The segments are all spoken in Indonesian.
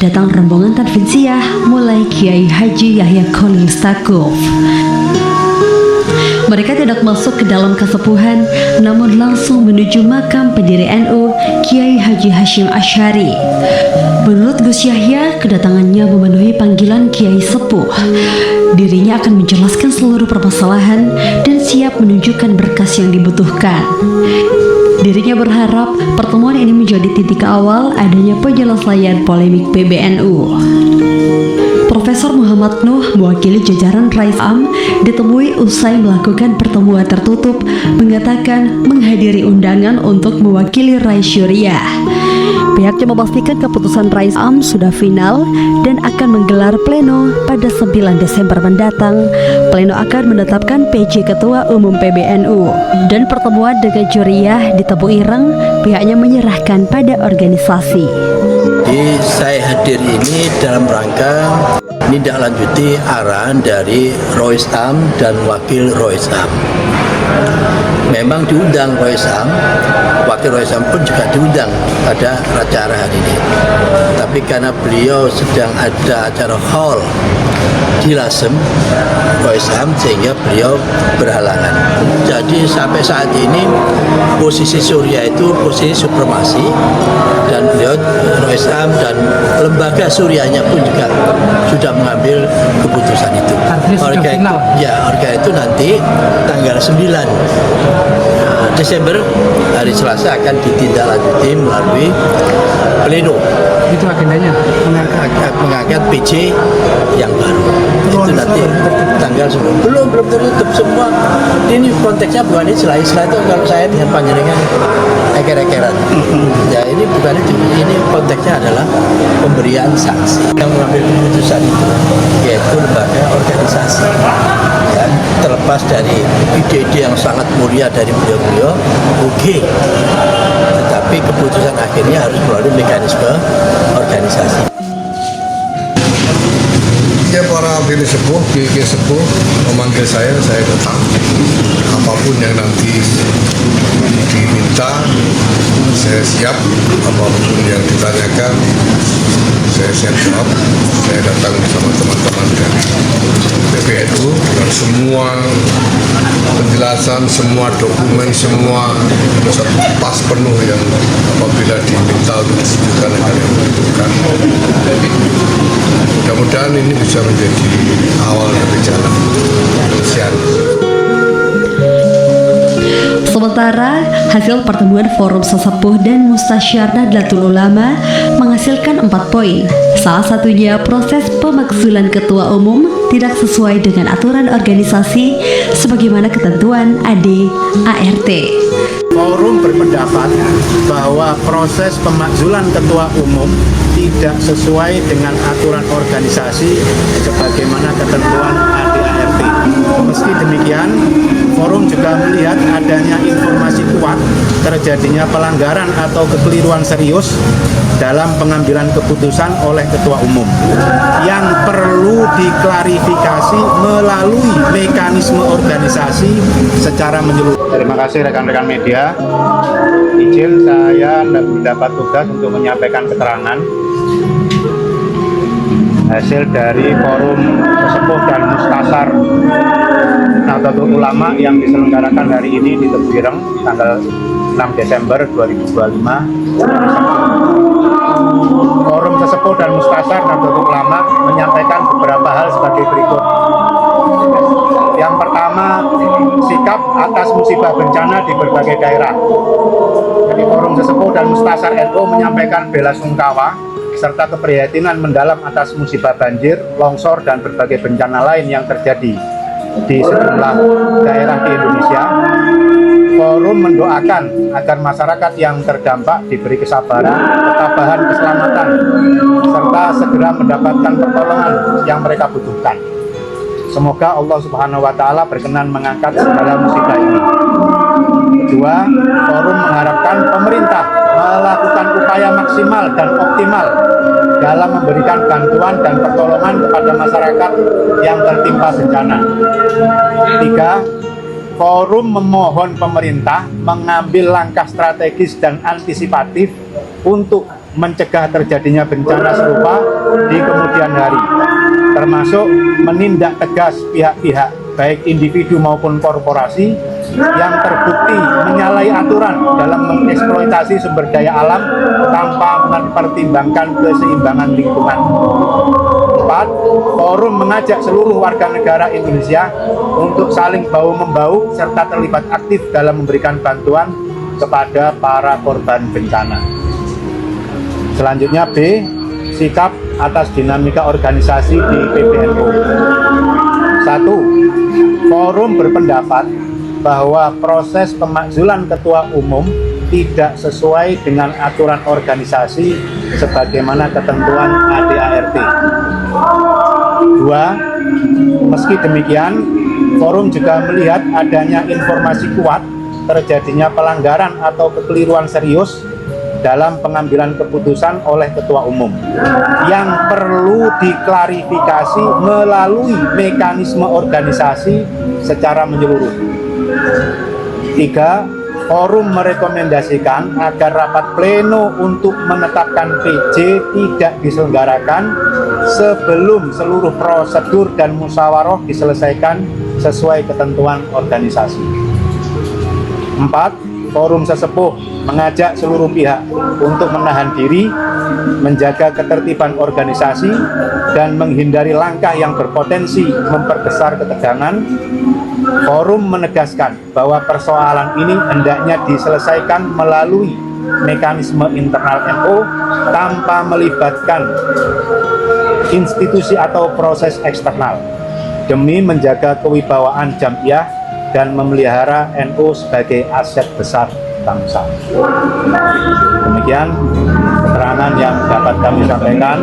datang rombongan Tanfiziah mulai Kiai Haji Yahya Khalil Stakuf. Mereka tidak masuk ke dalam kesepuhan, namun langsung menuju makam pendiri NU, Kiai Haji Hashim Asy'ari. Menurut Gus Yahya, kedatangannya memenuhi panggilan Kiai Sepuh. Dirinya akan menjelaskan seluruh permasalahan dan siap menunjukkan berkas yang dibutuhkan. Dirinya berharap pertemuan ini menjadi titik awal adanya penyelesaian polemik PBNU. Profesor Muhammad Nuh, mewakili jajaran Rais Am, ditemui usai melakukan pertemuan tertutup, mengatakan menghadiri undangan untuk mewakili Rais Syuriah. Pihaknya memastikan keputusan Rais Am sudah final dan akan menggelar pleno pada 9 Desember mendatang. Pleno akan menetapkan PJ Ketua Umum PBNU. Dan pertemuan dengan Syuriah di Tebu Ireng, pihaknya menyerahkan pada organisasi. Jadi saya hadir ini dalam rangka menindaklanjuti arahan dari Rois Am dan Wakil Rois Am. Memang diundang Rois Am, Wakil Rois Am pun juga diundang pada acara hari ini. Tapi karena beliau sedang ada acara hall di Lasem, Rois Am, sehingga beliau berhalangan. Jadi sampai saat ini posisi Suriah itu posisi supremasi, dan beliau Rois Am dan lembaga Suriahnya pun juga sudah mengambil keputusan itu. Orga itu nanti tanggal 9 Desember hari Selasa akan ditindaklanjuti melalui pleno. Itu agendanya mengangkat PJ yang baru. Itu nanti tanggal 10. Belum tertutup semua. Ini konteksnya bukan istilah itu kalau saya dengan panjenengan eker-ekeran. Ya ini bukan itu. Ini konteksnya adalah pemberian sanksi. Yang mengambil keputusan itu yaitu lembaga organisasi. Ya, terlepas dari ide-ide yang sangat mulia dari beliau-beliau, oke. Tetapi keputusan akhirnya harus melalui mekanisme organisasi. Ya, para pilih sepuh, kiai sepuh memanggil saya datang. Apapun yang nanti diminta, saya siap. Apapun yang ditanyakan, saya siap jawab. Saya datang bersama teman-teman dari PBNU dan semua penjelasan, semua dokumen, semua satu pas penuh yang apabila diminta untuk disebutkan akan dibutuhkan. Mudah-mudahan ini bisa menjadi awal dari jalan penyelesaian. Sementara, hasil pertemuan Forum Sesepuh dan Mustasyar Nahdlatul Ulama menghasilkan 4 poin. Salah satunya proses pemakzulan Ketua Umum tidak sesuai dengan aturan organisasi sebagaimana ketentuan AD/ART. Forum berpendapat bahwa proses pemakzulan Ketua Umum tidak sesuai dengan aturan organisasi sebagaimana ketentuan AD/ART. Meski demikian, Forum juga melihat adanya informasi kuat terjadinya pelanggaran atau kekeliruan serius dalam pengambilan keputusan oleh Ketua Umum yang perlu diklarifikasi melalui mekanisme organisasi secara menyeluruh. Terima kasih rekan-rekan media. Izin saya mendapat tugas untuk menyampaikan keterangan hasil dari Forum Sesepuh dan Mustasyar Nahdlatul Ulama yang diselenggarakan hari ini di Tebu Ireng tanggal 6 Desember 2025. Forum Sesepuh dan Mustasyar Nahdlatul Ulama menyampaikan beberapa hal sebagai berikut. Yang pertama, sikap atas musibah bencana di berbagai daerah. Jadi Forum Sesepuh dan Mustasyar NU menyampaikan bela sungkawa serta keprihatinan mendalam atas musibah banjir, longsor, dan berbagai bencana lain yang terjadi di sejumlah daerah di Indonesia. Forum mendoakan agar masyarakat yang terdampak diberi kesabaran, ketabahan, keselamatan, serta segera mendapatkan pertolongan yang mereka butuhkan. Semoga Allah Subhanahu wa Ta'ala berkenan mengangkat segala musibah ini. Kedua, Forum mengharapkan pemerintah melakukan upaya maksimal dan optimal dalam memberikan bantuan dan pertolongan kepada masyarakat yang tertimpa bencana. Tiga, Forum memohon pemerintah mengambil langkah strategis dan antisipatif untuk mencegah terjadinya bencana serupa di kemudian hari, termasuk menindak tegas pihak-pihak baik individu maupun korporasi yang terbukti menyalahi aturan dalam mengeksploitasi sumber daya alam tanpa mempertimbangkan keseimbangan lingkungan. 4. Forum mengajak seluruh warga negara Indonesia untuk saling bahu-membahu serta terlibat aktif dalam memberikan bantuan kepada para korban bencana. Selanjutnya B. Sikap atas dinamika organisasi di PBNU. 1. Forum berpendapat bahwa proses pemakzulan ketua umum tidak sesuai dengan aturan organisasi sebagaimana ketentuan ADART. 2. Meski demikian, forum juga melihat adanya informasi kuat terjadinya pelanggaran atau kekeliruan serius dalam pengambilan keputusan oleh ketua umum yang perlu diklarifikasi melalui mekanisme organisasi secara menyeluruh. 3. Forum merekomendasikan agar rapat pleno untuk menetapkan PJ tidak diselenggarakan sebelum seluruh prosedur dan musyawarah diselesaikan sesuai ketentuan organisasi. 4. Forum sesepuh mengajak seluruh pihak untuk menahan diri, menjaga ketertiban organisasi, dan menghindari langkah yang berpotensi memperbesar ketegangan. Forum menegaskan bahwa persoalan ini hendaknya diselesaikan melalui mekanisme internal NU tanpa melibatkan institusi atau proses eksternal demi menjaga kewibawaan Jam'iyah dan memelihara NU sebagai aset besar bangsa. Demikian keterangan yang dapat kami sampaikan.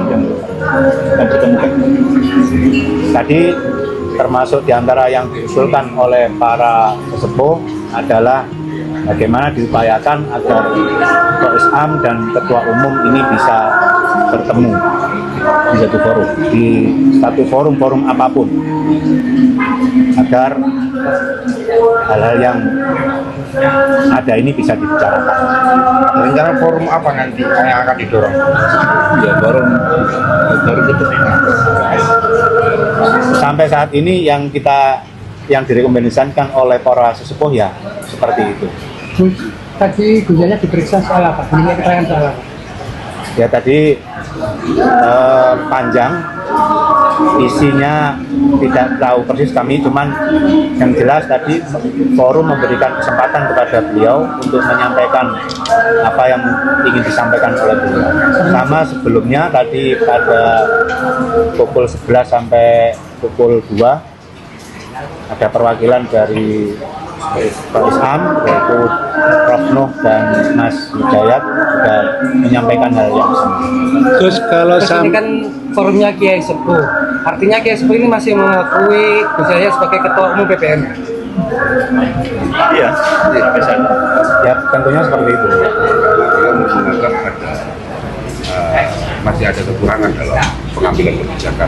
Tadi termasuk diantara yang diusulkan oleh para sesepuh adalah bagaimana diupayakan agar Ketua Islam dan Ketua Umum ini bisa bertemu di satu forum, di satu forum apapun, agar hal-hal yang ada ini bisa dibicarakan. Rencana forum apa nanti yang akan didorong? Ya, forum itu Sampai saat ini yang direkomendasikan oleh para sesepuh ya seperti itu. Tadi Gunjanya diperiksa soal apa? Ini keterangan soal apa? Ya tadi panjang, isinya tidak tahu persis kami, cuman yang jelas tadi forum memberikan kesempatan kepada beliau untuk menyampaikan apa yang ingin disampaikan oleh beliau. Sama sebelumnya tadi pada pukul 11 sampai pukul 2 ada perwakilan dari Pak Isham, yaitu Prof. Nuh dan Mas Hidayat juga menyampaikan hal yang sama. Terus kalau Ini kan forumnya Kiai Sepuh, artinya Kiai Sepuh ini masih mengakui Gus Yahya sebagai Ketua Umum PBN? Iya, sampai sana. Ya tentunya seperti itu. Beliau menganggap masih ada kekurangan dalam pengambilan kebijakan.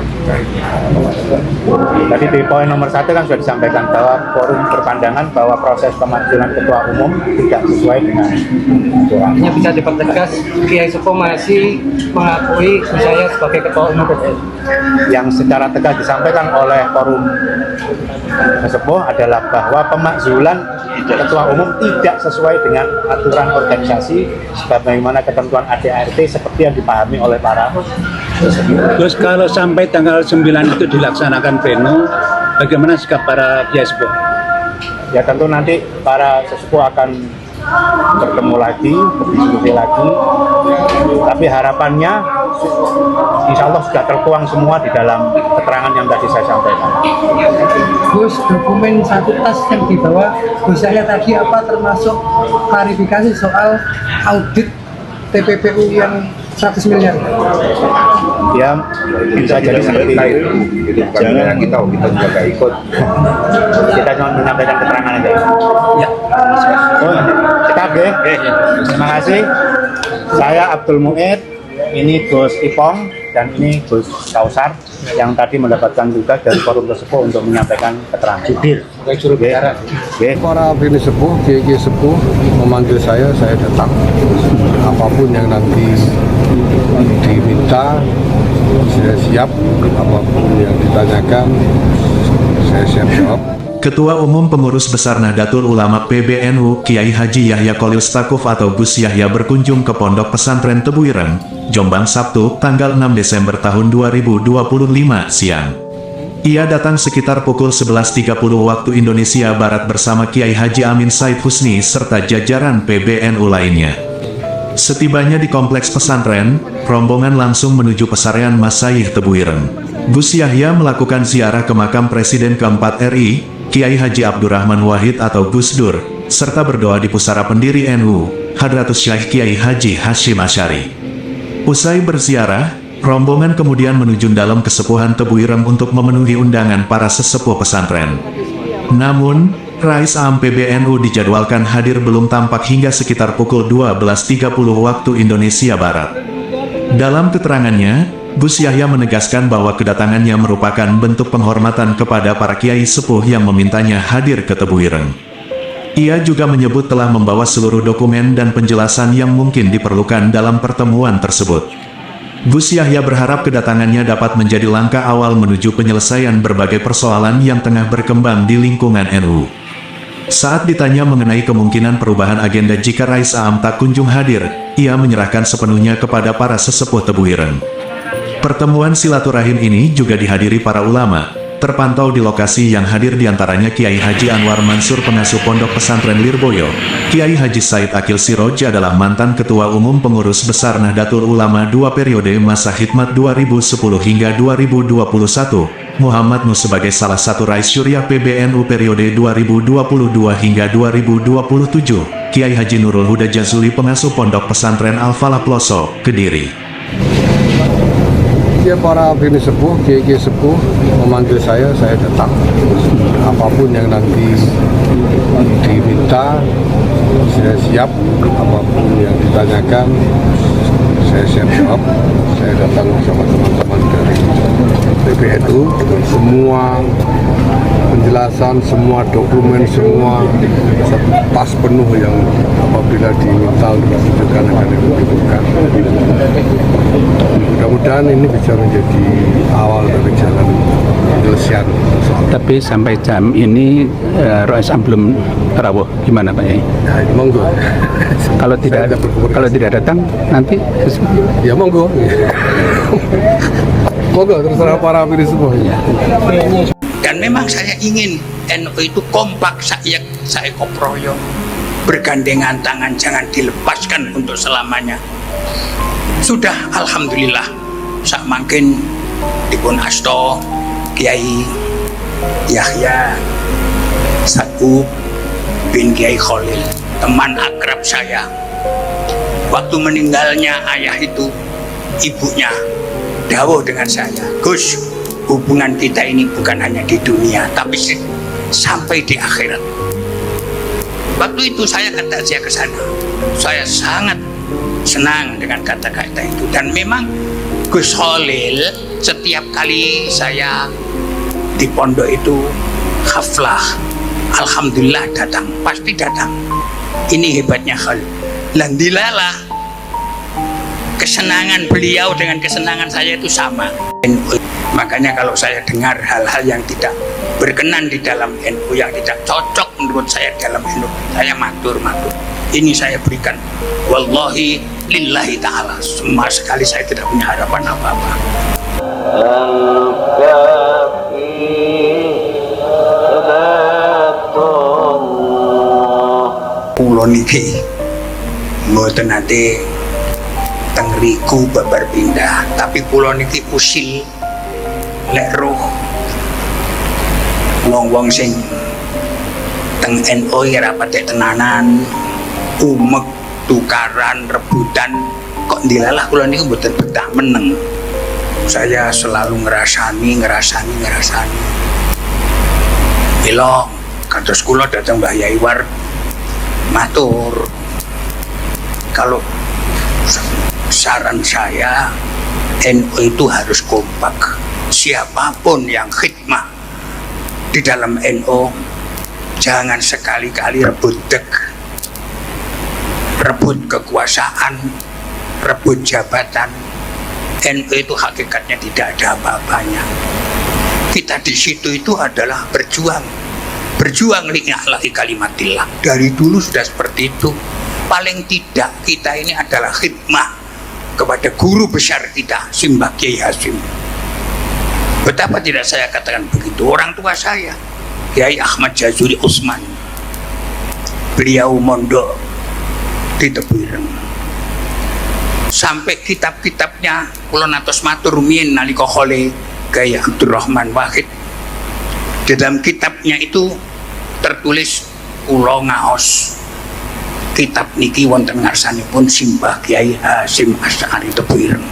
Tadi di poin nomor 1 kan sudah disampaikan bahwa forum berpandangan bahwa proses pemakzulan ketua umum tidak sesuai dengan aturan. Artinya bisa dipertegas Kiai Sepuh masih mengakui Gus Yahya sebagai Ketua Umum PBN? Yang secara tegas disampaikan oleh forum tersebut adalah bahwa pemakzulan ketua umum tidak sesuai dengan aturan organisasi sebagaimana ketentuan ADART seperti yang dipahami oleh para tersebut. Terus kalau sampai tanggal 9 itu dilaksanakan pleno, bagaimana sikap para Kiai Sepuh? Ya tentu nanti para sesepuh akan bertemu lagi, berdiskusi lagi, tapi harapannya insya Allah sudah tertuang semua di dalam keterangan yang tadi saya sampaikan. Gus, dokumen satu tas yang dibawa Gus Yahya tadi apa termasuk klarifikasi soal audit TPPU yang 100 miliar? Ya bisa jadi seperti itu. Itu bukan hanya kita juga gak ikut. Kita cuma menyampaikan keterangan aja. Ya. Cekap ya. Terima kasih. Saya Abdul Mu'id, ini Gus Ipong, dan ini Gus Kausar yang tadi mendapatkan tugas dari forum tersebut untuk menyampaikan keterangan. Juru bicara. Para bini sepuh, kiai sepuh memanggil saya datang. Apapun yang nanti diminta saya siap, apapun yang ditanyakan saya siap jawab. Ketua Umum Pengurus Besar Nahdlatul Ulama PBNU Kiai Haji Yahya Kholil Stakuf atau Gus Yahya berkunjung ke Pondok Pesantren Tebu Ireng, Jombang Sabtu, tanggal 6 Desember tahun 2025 siang. Ia datang sekitar pukul 11.30 waktu Indonesia Barat bersama Kiai Haji Amin Said Husni serta jajaran PBNU lainnya. Setibanya di kompleks pesantren, rombongan langsung menuju pesarian Masyayikh Tebu Ireng. Gus Yahya melakukan ziarah ke makam Presiden keempat RI, Kiai Haji Abdurrahman Wahid atau Gus Dur, serta berdoa di pusara pendiri NU, Hadratus Syekh Kiai Haji Hashim Asyari. Usai berziarah, rombongan kemudian menuju dalam kesepuhan Tebu Ireng untuk memenuhi undangan para sesepuh pesantren. Namun, Rais Am PBNU dijadwalkan hadir belum tampak hingga sekitar pukul 12.30 waktu Indonesia Barat. Dalam keterangannya, Gus Yahya menegaskan bahwa kedatangannya merupakan bentuk penghormatan kepada para kiai sepuh yang memintanya hadir ke Tebu Ireng. Ia juga menyebut telah membawa seluruh dokumen dan penjelasan yang mungkin diperlukan dalam pertemuan tersebut. Gus Yahya berharap kedatangannya dapat menjadi langkah awal menuju penyelesaian berbagai persoalan yang tengah berkembang di lingkungan NU. Saat ditanya mengenai kemungkinan perubahan agenda jika Rais Am tak kunjung hadir, ia menyerahkan sepenuhnya kepada para sesepuh Tebu Ireng. Pertemuan silaturahim ini juga dihadiri para ulama. Terpantau di lokasi yang hadir diantaranya Kiai Haji Anwar Mansur pengasuh Pondok Pesantren Lirboyo. Kiai Haji Said Akil Siroj adalah mantan Ketua Umum Pengurus Besar Nahdlatul Ulama 2 periode masa khidmat 2010 hingga 2021. Muhammad Nuh sebagai salah satu Rais Syuriah PBNU periode 2022 hingga 2027. Kiai Haji Nurul Huda Jazuli pengasuh Pondok Pesantren Al-Falah Ploso, Kediri. Ya, para bini sepuh, kiai sepuh memanggil saya datang. Apapun yang nanti diminta, saya siap. Apapun yang ditanyakan, saya siap jawab. Saya datang bersama teman-teman dari PBNU dengan semua penjelasan, semua dokumen, semua satu tas penuh yang apabila diminta untuk ditunjukkan akan ditunjukkan. Mudah-mudahan ini bisa menjadi awal dari jalan penyelesaian. Tapi sampai jam ini Rais Am belum rawuh, gimana Pak Yai? Nah, monggo. Kalau tidak datang nanti ya monggo. Monggo terserah para pilih semua. Dan memang saya ingin NU itu kompak, saya koproyo, bergandengan tangan, jangan dilepaskan untuk selamanya. Sudah alhamdulillah sak mangkin dipun asto Kiai Yahya Stakuf bin Kiai Kholil, teman akrab saya. Waktu meninggalnya ayah itu, ibunya dawuh dengan saya, Gus, hubungan kita ini bukan hanya di dunia, tapi sampai di akhirat. Waktu itu saya kata saya ke sana, saya sangat senang dengan kata-kata itu. Dan memang Gus Kholil setiap kali saya di pondok itu haflah, alhamdulillah datang, pasti datang. Ini hebatnya Kholil. Landilalah kesenangan beliau dengan kesenangan saya itu sama. Makanya kalau saya dengar hal-hal yang tidak berkenan di dalam NU, yang tidak cocok menurut saya dalam NU, saya matur. Ini saya berikan wallahi lillahi ta'ala, sama sekali saya tidak punya harapan apa-apa. Pulau niki mboten nate teng riku babar pindah, tapi pulau niki usil lek roh wong-wong sing teng NU ya rapat tenanan, umek, tukaran, rebutan, kok dilalah kula niku mboten betah meneng. Saya selalu ngerasani. Mila kados kula dateng Mbah Yai War matur, kalau saran saya NU itu harus kompak. Siapapun yang khidmah di dalam NU jangan sekali-kali rebut kekuasaan, rebut jabatan, NU itu hakikatnya tidak ada apa-apanya. Kita di situ itu adalah berjuang li'a'la'i kalimatillah. Dari dulu sudah seperti itu. Paling tidak kita ini adalah khidmah kepada guru besar kita, Simbah Kiai Hasyim. Betapa tidak saya katakan begitu. Orang tua saya, Kiai Ahmad Jazuli Utsman, beliau mondok di Tebuireng. Sampai kitab-kitabnya kula natos matur rumiyin nalika khole Kiai Abdurrahman Wahid. Di dalam kitabnya itu tertulis kula ngaos kitab niki wonten ngarsanipun Simbah Kiai Hasyim Asy'ari Tebuireng.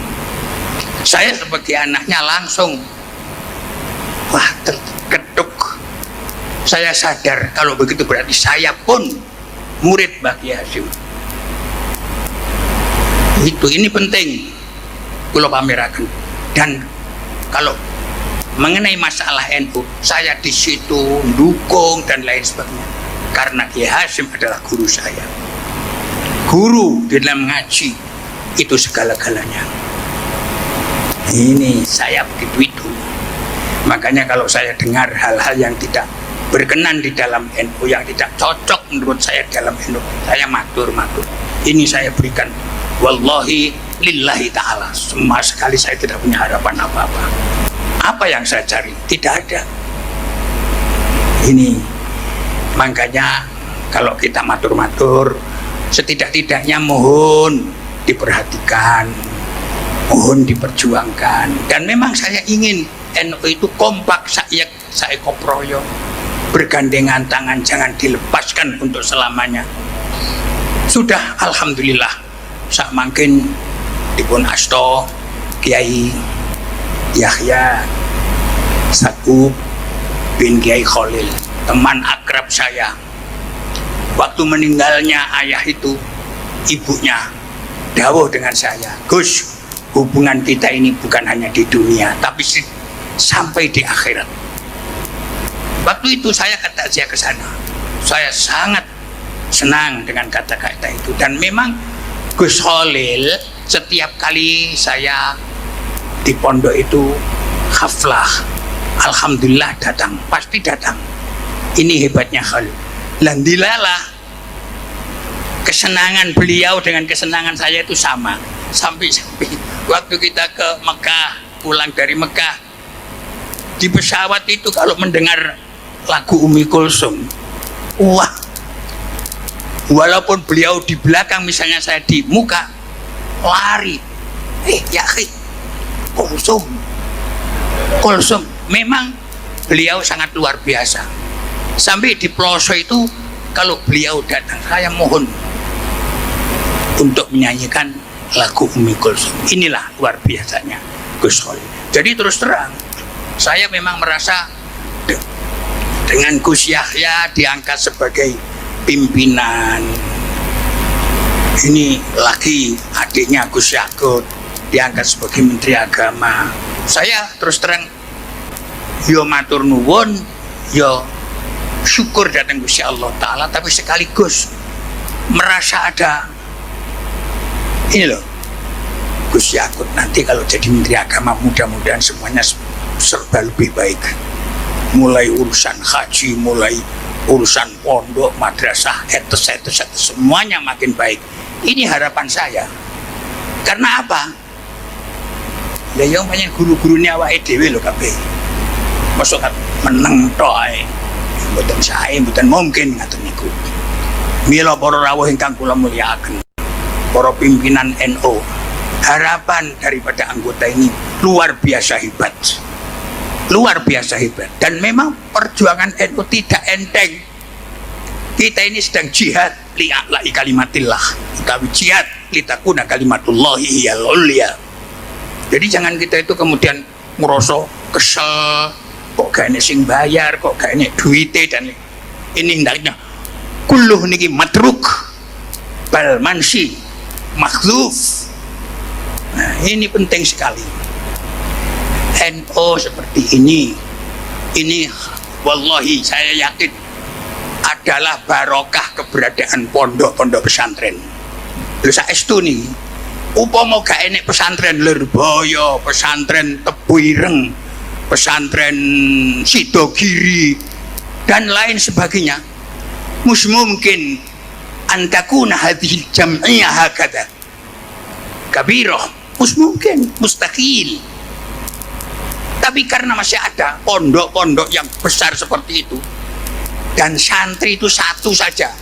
Saya sebagai anaknya langsung wah terketuk. Saya sadar kalau begitu berarti saya pun murid Mbah Kiai Hasyim. Ini penting kula pameraken. Dan kalau mengenai masalah NU, saya di situ dukung dan lain sebagainya. Karena Kiai Hasyim adalah guru saya. Guru di dalam ngaji itu segala-galanya. Ini saya begitu itu. Makanya kalau saya dengar hal-hal yang tidak berkenan di dalam NU, yang tidak cocok menurut saya dalam NU, saya matur. Ini saya berikan wallahi lillahi ta'ala. Sama sekali saya tidak punya harapan apa-apa. Apa yang saya cari? Tidak ada. Ini makanya kalau kita matur-matur, setidak-tidaknya mohon diperhatikan, mohon diperjuangkan. Dan memang saya ingin NU itu kompak saekoproyo, bergandengan tangan, jangan dilepaskan untuk selamanya. Sudah alhamdulillah sak mangkin dipun asto Kiai Yahya Sakub bin Kiai Khalil, teman akrab saya. Waktu meninggalnya ayah itu, ibunya dawuh dengan saya, Gus, hubungan kita ini bukan hanya di dunia tapi sampai di akhirat. Waktu itu saya kata saya ke sana, saya sangat senang dengan kata-kata itu. Dan memang Gus Khalil setiap kali saya di pondok itu haflah, alhamdulillah datang, pasti datang. Ini hebatnya Khalil. Landilalah kesenangan beliau dengan kesenangan saya itu sama. Sampai waktu kita ke Mekah, pulang dari Mekah, di pesawat itu kalau mendengar lagu Umi Kulsum, wah, walaupun beliau di belakang, misalnya saya di muka, lari, ya Kulsum. Memang beliau sangat luar biasa. Sampai di pelosok itu kalau beliau datang, saya mohon untuk menyanyikan lagu Umi Kulsum. Inilah luar biasanya Gus Khalil. Jadi terus terang, saya memang merasa dengan Gus Yahya diangkat sebagai pimpinan. Ini lagi adiknya Gus Yakut diangkat sebagai Menteri Agama. Saya terus terang yo matur nuwun, yo syukur datang Gusti Allah Ta'ala, tapi sekaligus merasa ada ini loh, Gus Yakut nanti kalau jadi Menteri Agama mudah-mudahan semuanya serba lebih baik, mulai urusan haji, mulai urusan pondok, madrasah, etes, semuanya makin baik. Ini harapan saya. Karena apa? Ya yang banyak guru-gurunya awake dhewe lho kabeh. Masuk meneng tok ae. Mboten sae, mboten mungkin ngaten niku. Mila para rawuh ingkang kula mulyakaken, para pimpinan NU, harapan daripada anggota ini luar biasa hebat. Luar biasa hebat. Dan memang perjuangan NU tidak enteng. Kita ini sedang jihad li'a'la'i kalimatillah, utawi jihad litakuna kalimatullahi hiyal ulya. Jadi jangan kita itu kemudian ngerasa kesel, kok gak enek sing bayar, kok gak enek duite, dan ini hendaknya kulluh niki matruk bal mansi makhluf. Nah, ini penting sekali. NU seperti ini wallahi saya yakin adalah barokah keberadaan pondok-pondok pesantren. Lho saestu nih Upama gak enek pesantren Lirboyo, pesantren Tebuireng, pesantren Sidogiri dan lain sebagainya, mungkin antakuna hadhil jam'iyah hakada kabirah, mungkin mustahil. Tapi karena masih ada pondok-pondok yang besar seperti itu dan santri itu satu saja,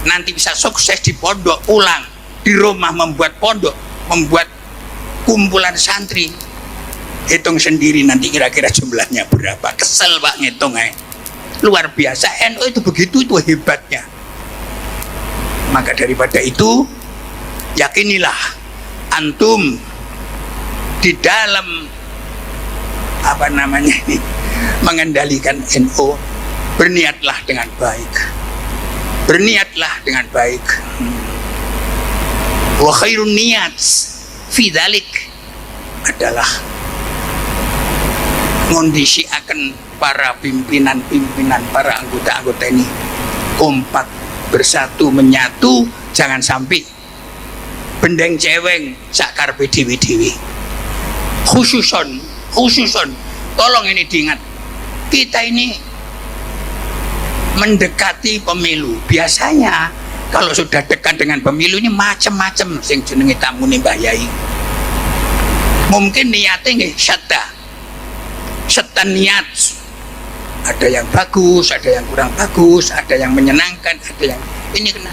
nanti bisa sukses di pondok, pulang di rumah membuat pondok, membuat kumpulan santri. Hitung sendiri nanti kira-kira jumlahnya berapa. Kesel Pak ngitung luar biasa. NU itu begitu, itu hebatnya. Maka daripada itu, yakinilah antum di dalam mengendalikan NU, berniatlah dengan baik, berniatlah dengan baik. Wa khairun niyat fi dzalik adalah ngondisi akan para pimpinan-pimpinan, para anggota-anggota ini kompak, bersatu, menyatu, jangan sampai bendeng ceweng sakar dewi-dewi. Khususon, tolong ini diingat, kita ini mendekati pemilu. Biasanya kalau sudah dekat dengan pemilu ini macam-macam sing jenenge tamune Mbah Yai. Mungkin niatnya nggih setan niat. Ada yang bagus, ada yang kurang bagus, ada yang menyenangkan, ada yang ini kena.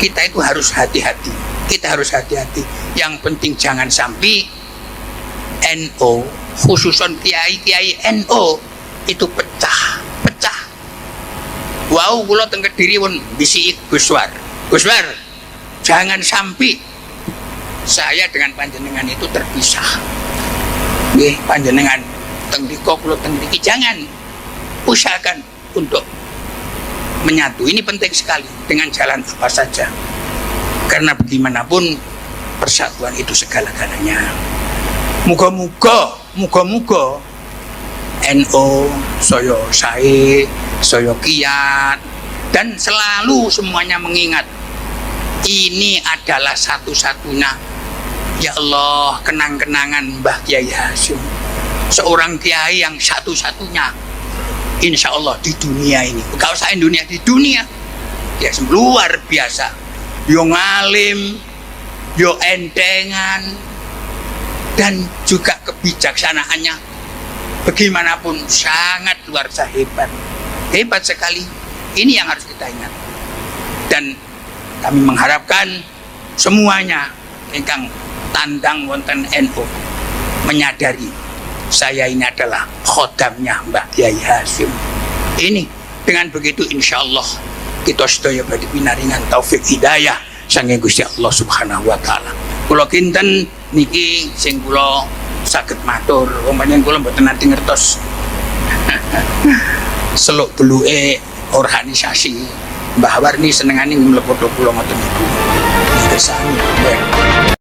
Kita itu harus hati-hati. Kita harus hati-hati. Yang penting jangan sampai NU, khususon kiai-kiai NU itu pecah. Wow, kula teng Kediri pun bisi Guswar, jangan sampai saya dengan panjenengan itu terpisah. Nggih, panjenengan teng diko, kula teng mriki, jangan. Usahakan untuk menyatu. Ini penting sekali dengan jalan apa saja. Karena bagaimanapun persatuan itu segala-galanya. Muga-muga NU saya sae, saya kiat, dan selalu semuanya mengingat ini adalah satu-satunya, ya Allah, kenang-kenangan Mbah Kiai Hasyim, seorang kiai yang satu-satunya insya Allah di dunia ini. Kalau saya dunia, di dunia dia luar biasa, yo ngalim, yo entengan, dan juga kebijaksanaannya bagaimanapun sangat luar biasa hebat sekali. Ini yang harus kita ingat, dan kami mengharapkan semuanya ingkang tandang wonten NU menyadari saya ini adalah khodamnya Mbah Kiai Hasyim. Ini dengan begitu insya Allah kita sedaya badhe pinaringan taufik hidayah saking Gusti Allah Subhanahu wa taala. Kula kinten niki sing kula saged matur, umpamane kula mboten nate ngertos seluk-beluke organisasi Mbah Warni senengane mlebu kula ngoten niku. Kesane.